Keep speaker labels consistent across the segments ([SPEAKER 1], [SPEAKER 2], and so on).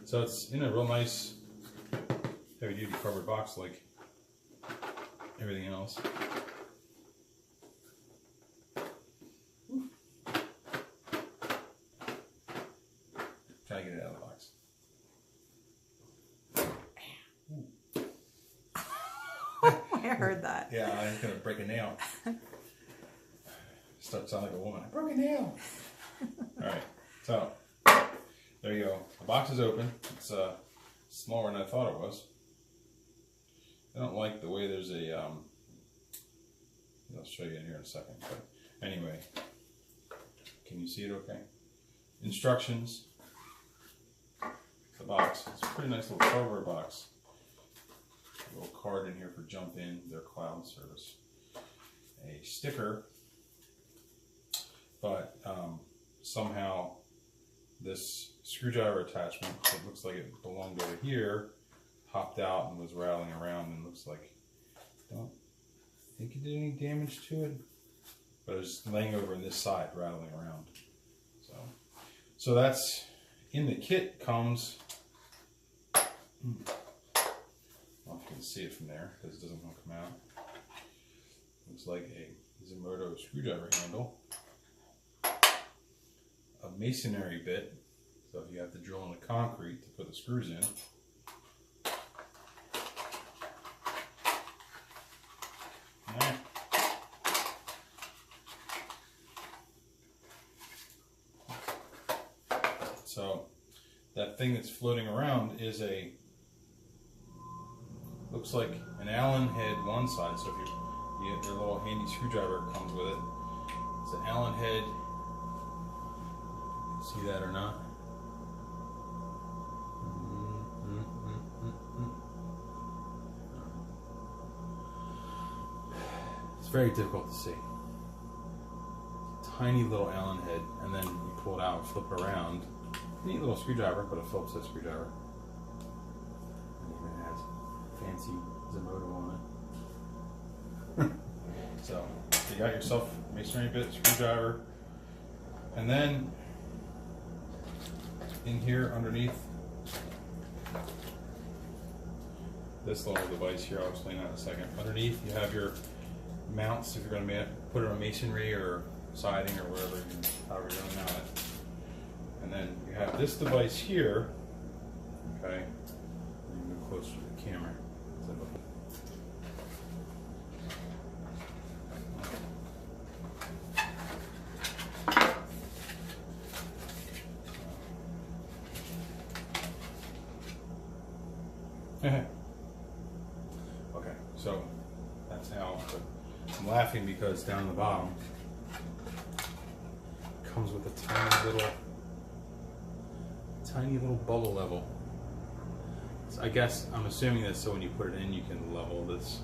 [SPEAKER 1] So it's in a real nice heavy duty cardboard box like everything else. Try to get it out of the box.
[SPEAKER 2] I heard that.
[SPEAKER 1] Yeah, I'm gonna break a nail. Start sounding like a woman. I broke a nail. Alright, so there you go. The box is open. It's smaller than I thought it was. I don't like the way there's a I'll show you in here in a second. But anyway, can you see it okay? Instructions. The box. It's a pretty nice little cardboard box. A little card in here for Jump In, their cloud service. A sticker, but somehow this screwdriver attachment, it looks like it belonged over here, hopped out and was rattling around, and looks like, I don't think it did any damage to it, but it was laying over on this side, rattling around. So that's in the kit. Comes, I don't know if you can see it from there because it doesn't want to come out. Looks like a Zmodo screwdriver handle, a masonry bit, so if you have to drill in the concrete to put the screws in. Alright. So that thing that's floating around is looks like an Allen head one side, so if you get your little handy screwdriver comes with it. It's an Allen head. See that or not? It's very difficult to see. Tiny little Allen head, and then you pull it out and flip it around. Neat little screwdriver, but a Phillips head screwdriver. And even has fancy Zmodo on it. So you got yourself a masonry bit, screwdriver, and then in here underneath this little device here, I'll explain that in a second. Underneath you have your mounts if you're going to put it on masonry or siding or wherever, however you're going to mount it. And then you have this device here, okay, you move closer to the camera. Okay, so that's how, but I'm laughing because down the bottom it comes with a tiny little bubble level. So I guess I'm assuming that so when you put it in you can level this.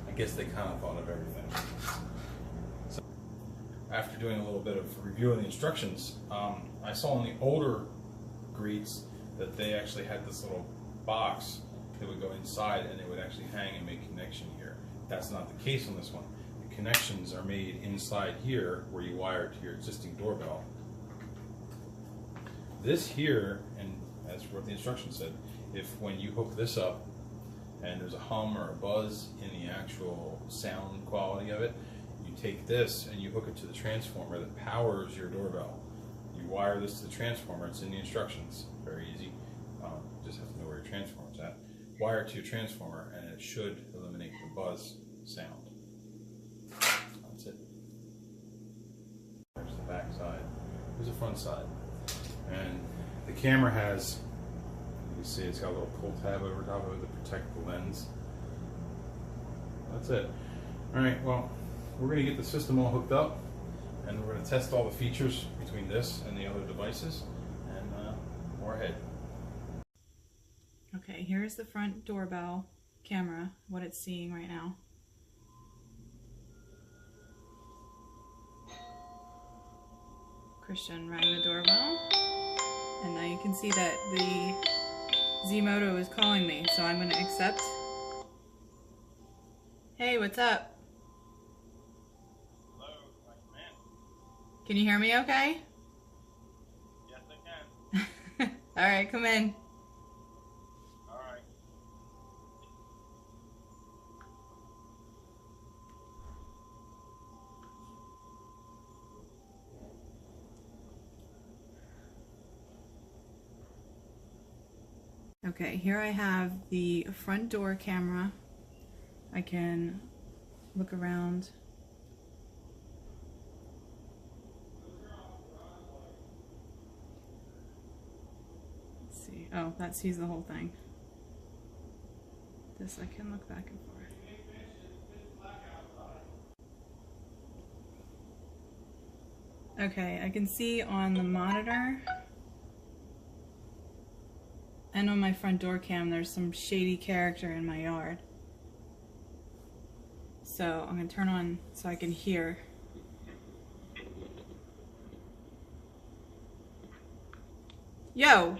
[SPEAKER 1] I guess they kind of thought of everything. So after doing a little bit of review of the instructions, I saw in the older Greets that they actually had this little box that would go inside and it would actually hang and make connection here. That's not the case on this one. The connections are made inside here where you wire it to your existing doorbell. This here, and that's what the instructions said, if when you hook this up and there's a hum or a buzz in the actual sound quality of it, you take this and you hook it to the transformer that powers your doorbell. You wire this to the transformer, it's in the instructions, very easy. Just have to know where your transformer's at. Wire it to your transformer and it should eliminate the buzz sound. That's it. There's the back side. Here's the front side. And the camera has, you can see it's got a little pull tab over top of it to protect the lens. That's it. Alright, well, we're going to get the system all hooked up and we're going to test all the features between this and the other devices, and more ahead.
[SPEAKER 2] Okay, here's the front doorbell camera, what it's seeing right now. Christian rang the doorbell, and now you can see that the Zmodo is calling me, so I'm going to accept. Hey, what's up?
[SPEAKER 3] Hello, man.
[SPEAKER 2] Can you hear me okay?
[SPEAKER 3] Yes,
[SPEAKER 2] All right, come in.
[SPEAKER 3] All right.
[SPEAKER 2] Okay, here I have the front door camera. I can look around. Let's see. Oh, that sees the whole thing. This I can look back and forth. Okay, I can see on the monitor and on my front door cam there's some shady character in my yard. So I'm going to turn on so I can hear. Yo!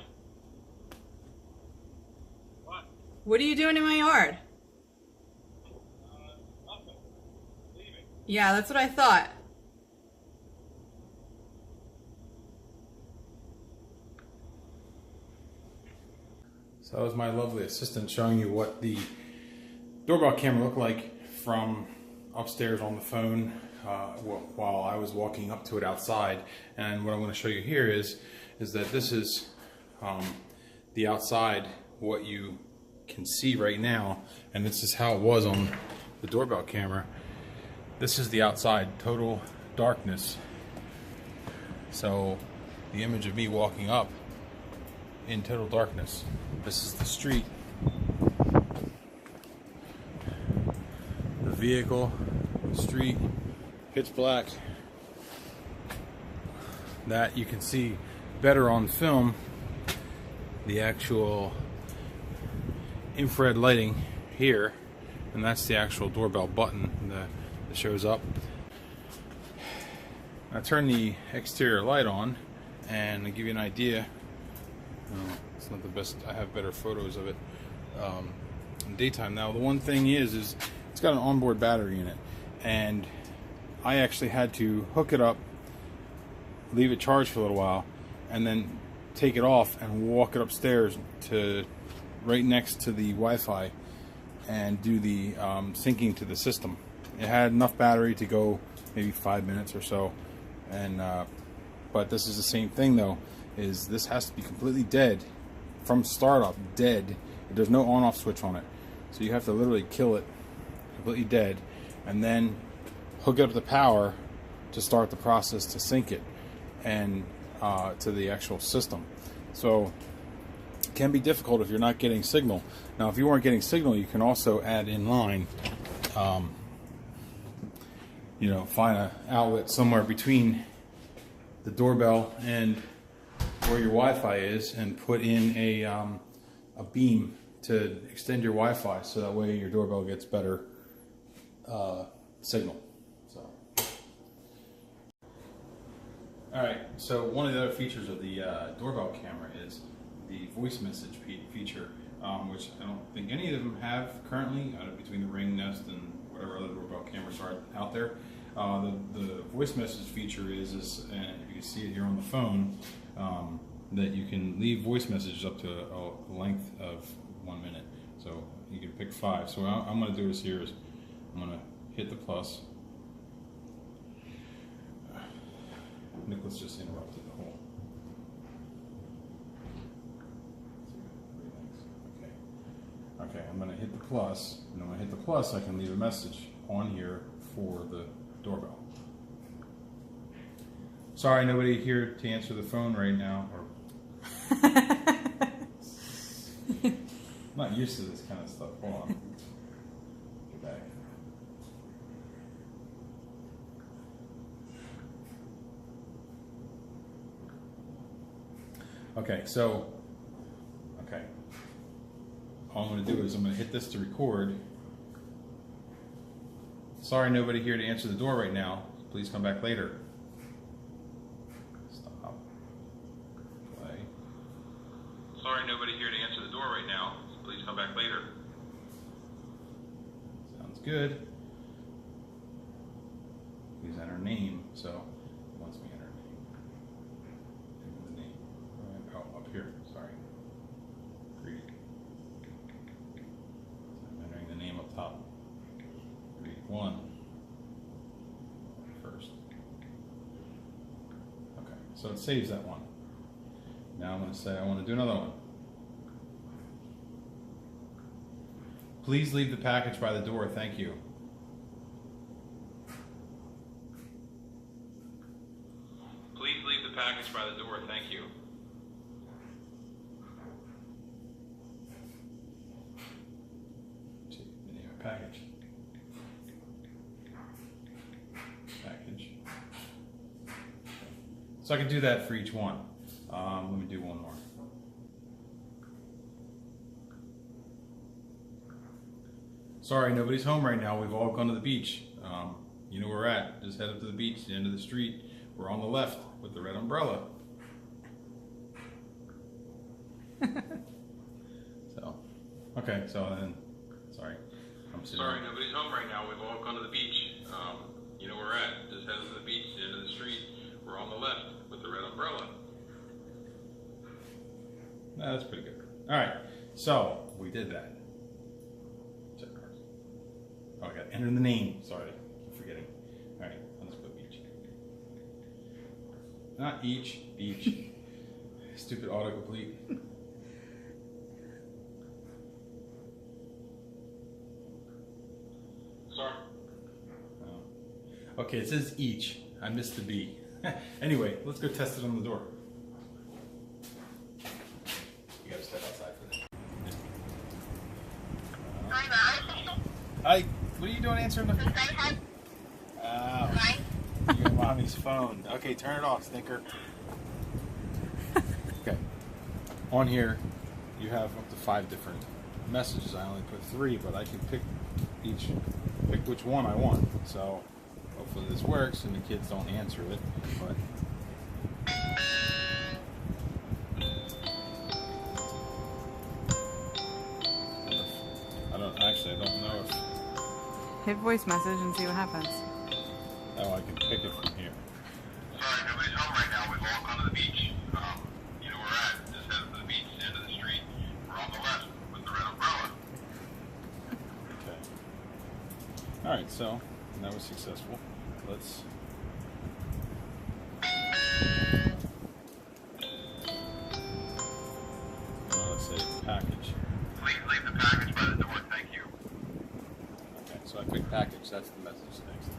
[SPEAKER 3] What?
[SPEAKER 2] What are you doing in my yard?
[SPEAKER 3] Nothing. Leaving.
[SPEAKER 2] Yeah, that's what I thought.
[SPEAKER 1] So that was my lovely assistant showing you what the doorbell camera looked like from upstairs on the phone while I was walking up to it outside. And what I'm going to show you here is that this is the outside, what you can see right now, and this is how it was on the doorbell camera. This is the outside, total darkness. So the image of me walking up in total darkness. This is the street, the vehicle, the street, pitch black. That you can see better on film, the actual infrared lighting here, and that's the actual doorbell button that shows up. I turn the exterior light on and to give you an idea. It's not the best. I have better photos of it in daytime. Now the one thing is it's got an onboard battery in it, and I actually had to hook it up, leave it charged for a little while, and then take it off and walk it upstairs to right next to the Wi-Fi and do the syncing to the system. It had enough battery to go maybe 5 minutes or so, and but this is the same thing though. Is this has to be completely dead from startup, dead. There's no on-off switch on it, so you have to literally kill it completely dead, and then hook it up to power to start the process to sync it and to the actual system. So it can be difficult if you're not getting signal. Now, if you weren't getting signal, you can also add in line. You know, find an outlet somewhere between the doorbell and where your Wi-Fi is, and put in a beam to extend your Wi-Fi, so that way your doorbell gets better signal. So, all right. So one of the other features of the doorbell camera is the voice message feature, which I don't think any of them have currently, between the Ring, Nest, and whatever other doorbell cameras are out there. The voice message feature is and if you can see it here on the phone, that you can leave voice messages up to a length of 1 minute. So you can pick 5. So what I'm going to do is here is I'm going to hit the plus. Nicholas just interrupted the whole. Okay, I'm going to hit the plus, and when I hit the plus, I can leave a message on here for the doorbell. Sorry, nobody here to answer the phone right now. Or I'm not used to this kind of stuff. Hold on. Get back. Okay, so, okay. All I'm going to do is I'm going to hit this to record. Sorry, nobody here to answer the door right now. Please come back later. Stop. Play. Sorry, nobody here to answer the door right now. Please come back later. Sounds good. Please enter name. So it wants me to enter name. Give me the name. Oh, up here. Sorry. So it saves that one. Now I'm going to say I want to do another one. Please leave the package by the door, thank you. Please leave the package by the door, thank you. Package. Package. So I can do that for each one. Let me do one more. Sorry, nobody's home right now. We've all gone to the beach. You know where we're at. Just head up to the beach, the end of the street. We're on the left with the red umbrella. So, okay, so then, sorry. Sorry, nobody's home right now. We've all gone to the beach. You know where we're at. Just head to the beach, the end of the street. We're on the left with the red umbrella. That's pretty good. All right, so we did that. Check cards. Oh, I got to enter the name. Sorry, I keep forgetting. All right, let's put beach. Not each, beach. Stupid autocomplete.
[SPEAKER 3] Sorry.
[SPEAKER 1] Oh. Okay, it says each. I missed the B. Anyway, let's go test it on the door. You gotta step outside for that.
[SPEAKER 4] Hi, Mom.
[SPEAKER 1] Hi, what are you doing answering the phone?
[SPEAKER 4] Hi.
[SPEAKER 1] Oh, your mommy's phone. Okay, turn it off, stinker. Okay. On here, you have up to 5 different messages. I only put 3, but I can pick which one I want. So hopefully this works and the kids don't answer it. But I don't know if
[SPEAKER 2] Hit voice message and see what happens.
[SPEAKER 1] I can pick it from here.
[SPEAKER 3] Sorry, nobody's home right now. We've all gone to the beach. You know where we're at. Just head to the beach, the end of the street. We're on the left with the red umbrella.
[SPEAKER 1] Okay. All right, so that was successful. Let's. Let's say package.
[SPEAKER 3] Please leave the package by the door. Thank you.
[SPEAKER 1] Okay, so I picked package. That's the message next.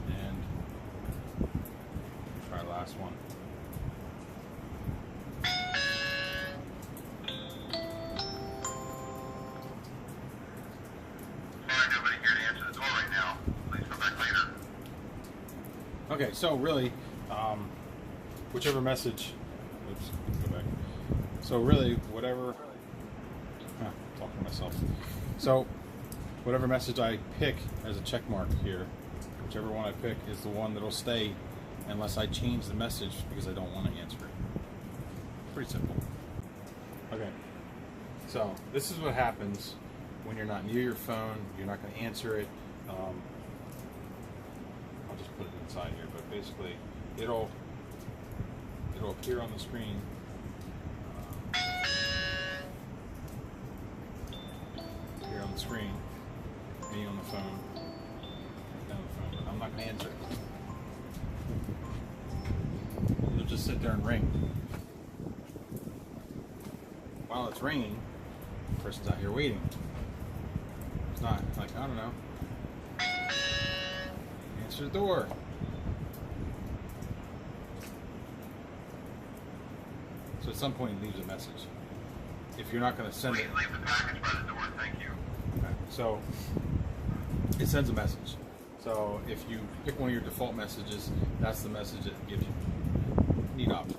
[SPEAKER 1] And try last one.
[SPEAKER 3] Sorry, nobody here to answer the door right now. Please come back later.
[SPEAKER 1] Okay, so really, whichever message. Oops, go back. So really, whatever. Talking to myself. So, whatever message I pick as a check mark here, whichever one I pick is the one that'll stay unless I change the message because I don't want to answer it. Pretty simple. Okay. So, this is what happens when you're not near your phone, you're not going to answer it. I'll just put it inside here, but basically it'll appear on the screen. Appear on the screen, me on the phone, down the phone, but I'm not going to answer it. It'll just sit there and ring. While it's ringing, the person's out here waiting. It's not like, I don't know. Answer the door. So at some point it leaves a message. If you're not going to send it.
[SPEAKER 3] Please leave the package by the door. Thank you.
[SPEAKER 1] Okay. So it sends a message. So if you pick one of your default messages, that's the message it gives you. Neat option.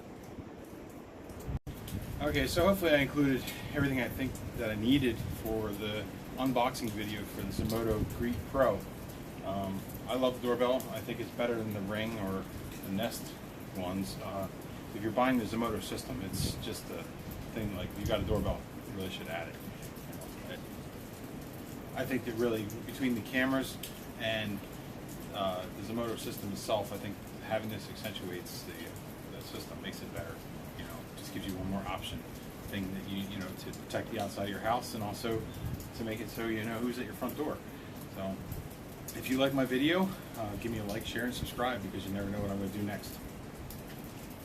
[SPEAKER 1] Okay, so hopefully I included everything I think that I needed for the unboxing video for the Zmodo Greet Pro. I love the doorbell. I think it's better than the Ring or the Nest ones. If you're buying the Zmodo system, it's just a thing like you got a doorbell, you really should add it. I think that really between the cameras and the Zmodo system itself, I think having this accentuates the system, makes it better. You know, just gives you one more option thing that you know to protect the outside of your house and also to make it so you know who's at your front door. So if you like my video, give me a like, share, and subscribe because you never know what I'm going to do next.